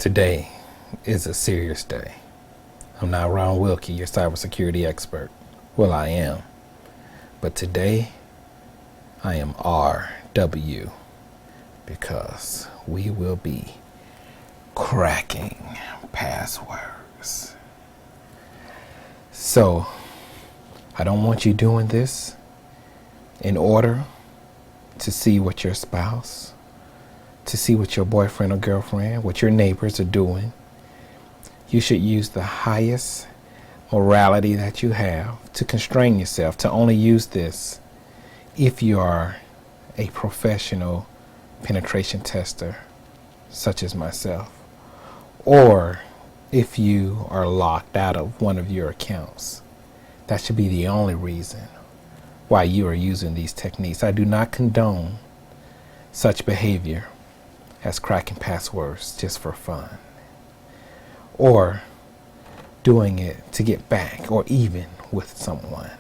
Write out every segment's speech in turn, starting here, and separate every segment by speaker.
Speaker 1: Today is a serious day. I'm not Ron Wilkie, your cybersecurity expert. Well, I am. But today, I am RW because we will be cracking passwords. So, I don't want you doing this in order to see what your spouse, to see what your boyfriend or girlfriend, what your neighbors are doing. You should use the highest morality that you have to constrain yourself to only use this if you are a professional penetration tester, such as myself, or if you are locked out of one of your accounts. That should be the only reason why you are using these techniques. I do not condone such behavior as cracking passwords just for fun, or doing it to get back or even with someone.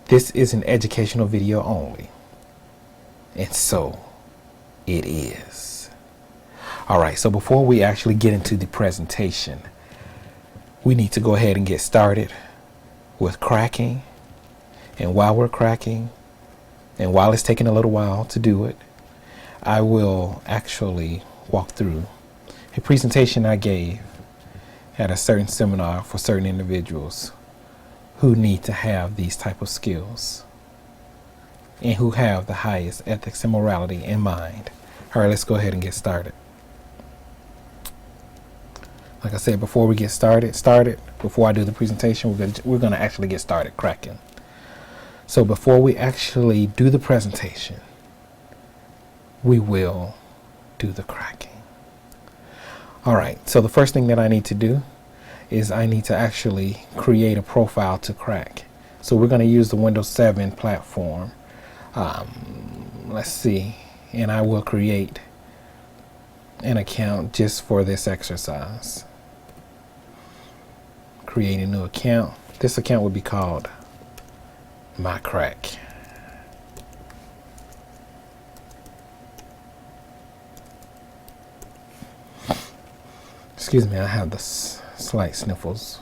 Speaker 1: This is an educational video only, and so it is. Alright, so before we actually get into the presentation, we need to go ahead and get started with cracking. And while we're cracking, and while it's taking a little while to do it, I will actually walk through a presentation I gave at a certain seminar for certain individuals who need to have these type of skills and who have the highest ethics and morality in mind. All right, let's go ahead and get started. Like I said, before we get started, before I do the presentation, we're going to actually get started cracking. So before we actually do the presentation, we will do the cracking. All right, so the first thing that I need to do is I need to actually create a profile to crack. So we're going to use the Windows 7 platform. Let's see, and I will create an account just for this exercise. Create a new account. This account would be called My Crack. Excuse me, I have the slight sniffles.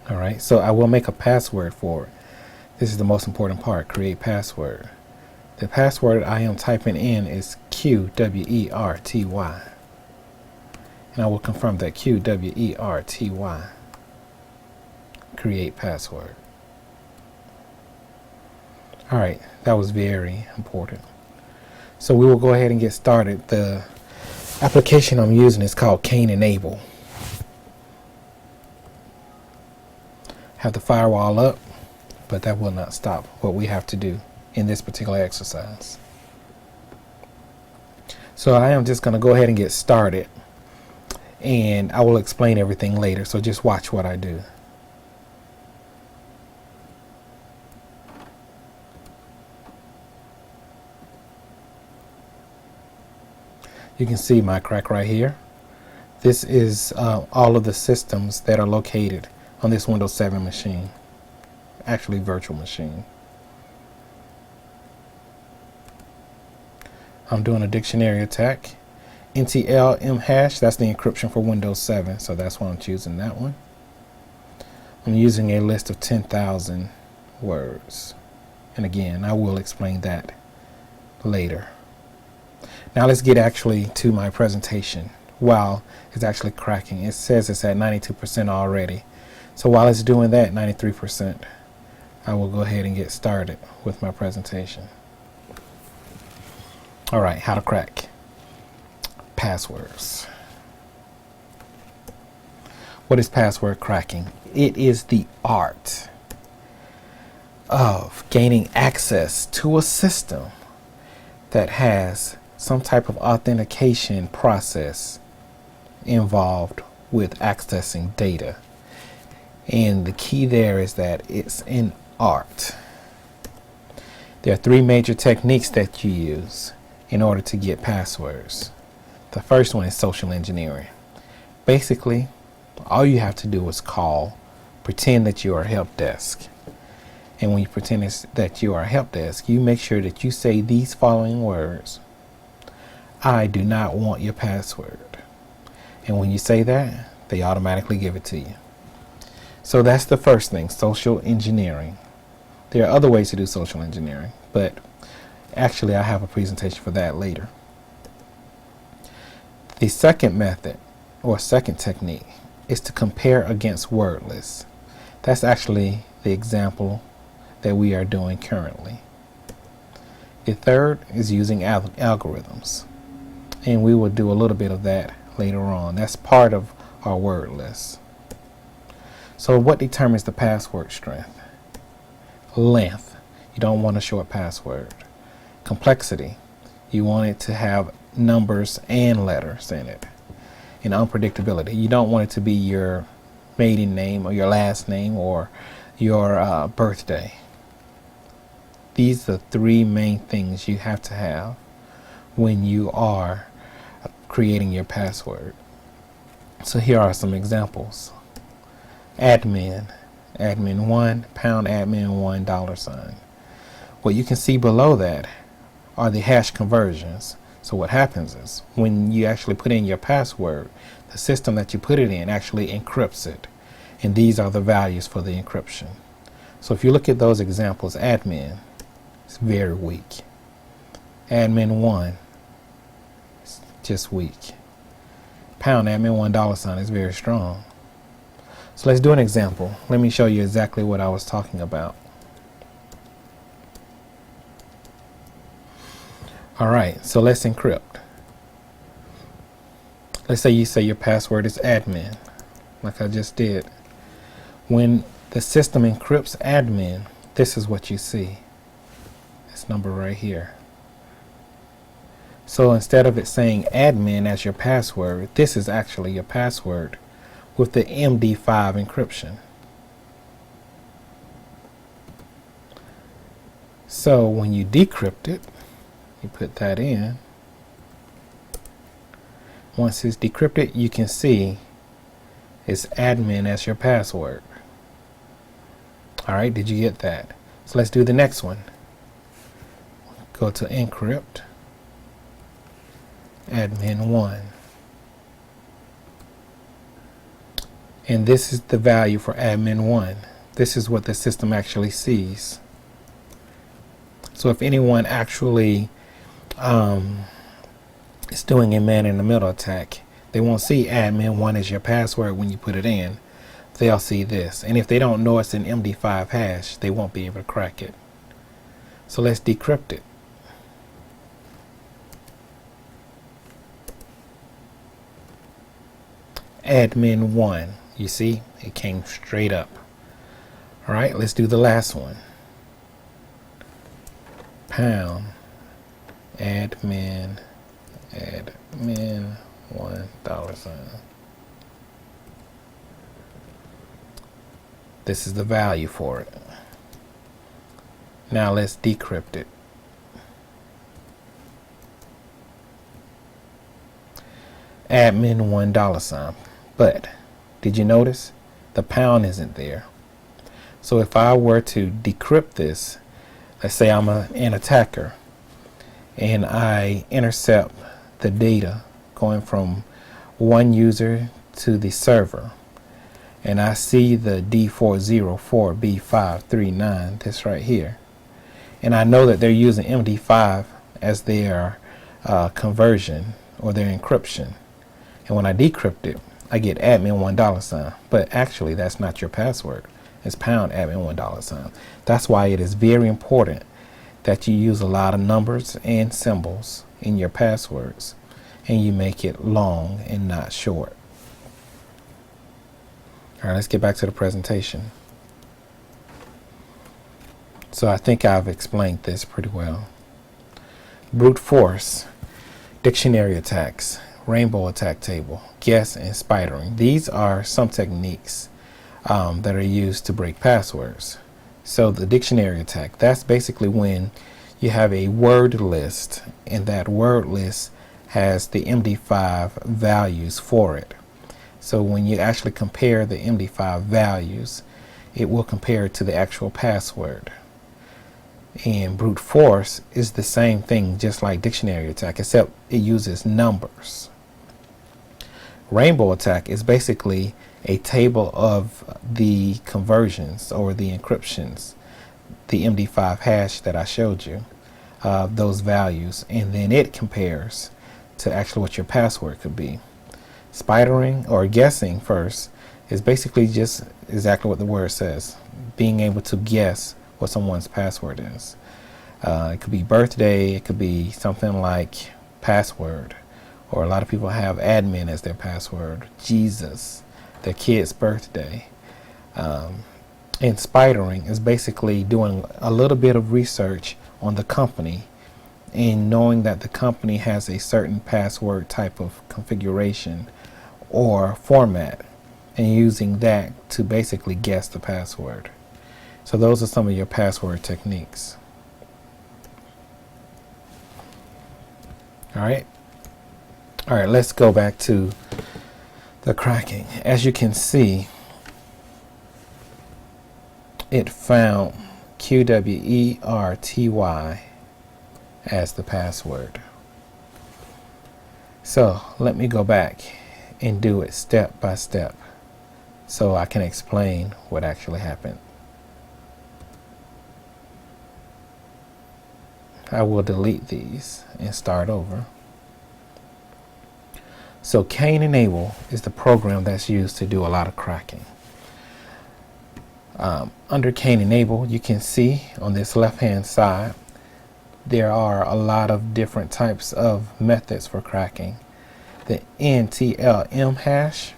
Speaker 1: All right, so I will make a password for it. This is the most important part, create password. The password I am typing in is QWERTY. And I will confirm that QWERTY. Create password. All right, that was very important. So we will go ahead and get started. The application I'm using is called Cain-N-Able. Have the firewall up, but that will not stop what we have to do in this particular exercise. So I am just going to go ahead and get started, and I will explain everything later, so just watch what I do. You can see my crack right here. This is all of the systems that are located on this Windows 7 machine, actually virtual machine. I'm doing a dictionary attack. NTL mhash, that's the encryption for Windows 7, so that's why I'm choosing that one. I'm using a list of 10,000 words. And again, I will explain that later. Now let's get actually to my presentation. While it's actually cracking, it says it's at 92% already. So while it's doing that, 93%, I will go ahead and get started with my presentation. All right, how to crack passwords. What is password cracking? It is the art of gaining access to a system that has some type of authentication process involved with accessing data. And the key there is that it's an art. There are three major techniques that you use in order to get passwords. The first one is social engineering. Basically, all you have to do is pretend that you are a help desk, And when you pretend that you are a help desk, you make sure that you say these following words. I do not want your password. And when you say that, they automatically give it to you. So that's the first thing, social engineering. There are other ways to do social engineering, but actually I have a presentation for that later. The second method, or second technique, is to compare against word lists. That's actually the example that we are doing currently. The third is using algorithms, and we will do a little bit of that later on. That's part of our word list. So what determines the password strength? Length. You don't want a short password. Complexity. You want it to have numbers and letters in it. And unpredictability. You don't want it to be your maiden name or your last name or your birthday. These are the three main things you have to have when you are creating your password. So here are some examples. Admin 1, pound admin 1 $. What you can see below that are the hash conversions. So what happens is when you actually put in your password, the system that you put it in actually encrypts it. And these are the values for the encryption. So if you look at those examples, admin is very weak. Admin 1 is just weak. Pound admin $1 is very strong. So let's do an example. Let me show you exactly what I was talking about. Alright, so let's encrypt. Let's say you say your password is admin, like I just did. When the system encrypts admin, this is what you see. This number right here. So instead of it saying admin as your password, this is actually your password with the MD5 encryption. So when you decrypt it, you put that in. Once it's decrypted, you can see it's admin as your password. Alright, did you get that? So let's do the next one. Go to encrypt, admin 1. And this is the value for admin 1. This is what the system actually sees. So if anyone actually is doing a man-in-the-middle attack, they won't see admin 1 as your password when you put it in. They'll see this. And if they don't know it's an MD5 hash, they won't be able to crack it. So let's decrypt it. Admin 1. You see, it came straight up. All right, let's do the last one. Pound admin $1 $. This is the value for it. Now let's decrypt it. Admin $1 $. But did you notice the pound isn't there? So if I were to decrypt this, let's say I'm an attacker and I intercept the data going from one user to the server, and I see the D404B539, this right here, and I know that they're using MD5 as their conversion or their encryption, and when I decrypt it, I get admin $1 $, but actually that's not your password. It's pound admin $1 $. That's why it is very important that you use a lot of numbers and symbols in your passwords, and you make it long and not short. All right, let's get back to the presentation. So I think I've explained this pretty well. Brute force, dictionary attacks, rainbow attack table, guess, and spidering. These are some techniques that are used to break passwords. So the dictionary attack, that's basically when you have a word list, and that word list has the MD5 values for it. So when you actually compare the MD5 values, it will compare it to the actual password. And brute force is the same thing, just like dictionary attack, except it uses numbers. Rainbow attack is basically a table of the conversions or the encryptions, the MD5 hash that I showed you, those values, and then it compares to actually what your password could be. Spidering or guessing first is basically just exactly what the word says, being able to guess what someone's password is. It could be birthday, it could be something like password, or a lot of people have admin as their password, Jesus, their kid's birthday. And spidering is basically doing a little bit of research on the company and knowing that the company has a certain password type of configuration or format and using that to basically guess the password. So those are some of your password techniques. All right, let's go back to the cracking. As you can see, it found QWERTY as the password. So let me go back and do it step by step so I can explain what actually happened. I will delete these and start over. So Cain and Abel is the program that's used to do a lot of cracking. Under Cain and Abel, you can see on this left hand side there are a lot of different types of methods for cracking. The NTLM hash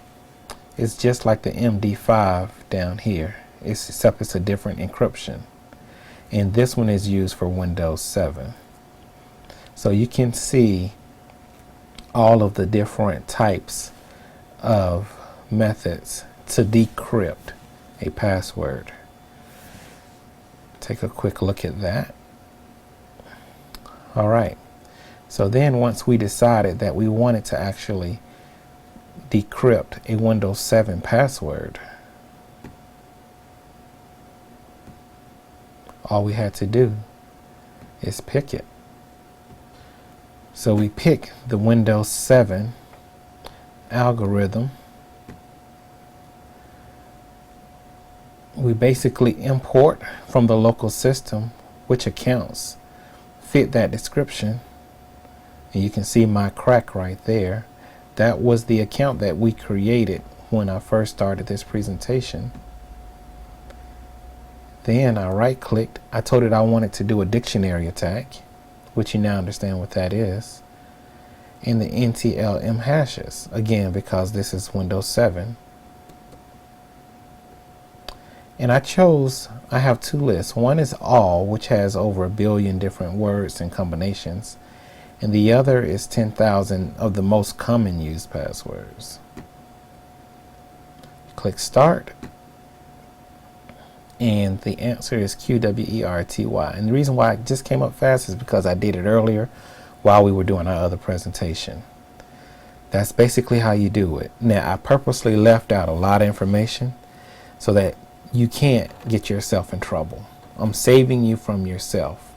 Speaker 1: is just like the MD5 down here, except it's a different encryption. And this one is used for Windows 7. So you can see all of the different types of methods to decrypt a password. Take a quick look at that. All right. So then once we decided that we wanted to actually decrypt a Windows 7 password, all we had to do is pick it. So we pick the Windows 7 algorithm. We basically import from the local system which accounts fit that description. And you can see my crack right there. That was the account that we created when I first started this presentation. Then I right clicked. I told it I wanted to do a dictionary attack, which you now understand what that is. And the NTLM hashes, again, because this is Windows 7. And I have two lists. One is all, which has over 1 billion different words and combinations. And the other is 10,000 of the most common used passwords. Click Start. And the answer is QWERTY. And the reason why it just came up fast is because I did it earlier while we were doing our other presentation. That's basically how you do it. Now, I purposely left out a lot of information so that you can't get yourself in trouble. I'm saving you from yourself.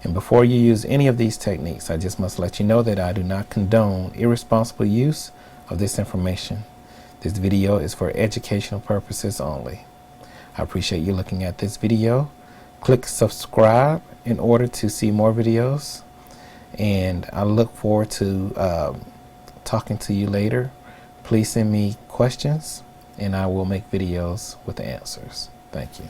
Speaker 1: And before you use any of these techniques, I just must let you know that I do not condone irresponsible use of this information. This video is for educational purposes only. I appreciate you looking at this video. Click subscribe in order to see more videos. And I look forward to talking to you later. Please send me questions and I will make videos with the answers. Thank you.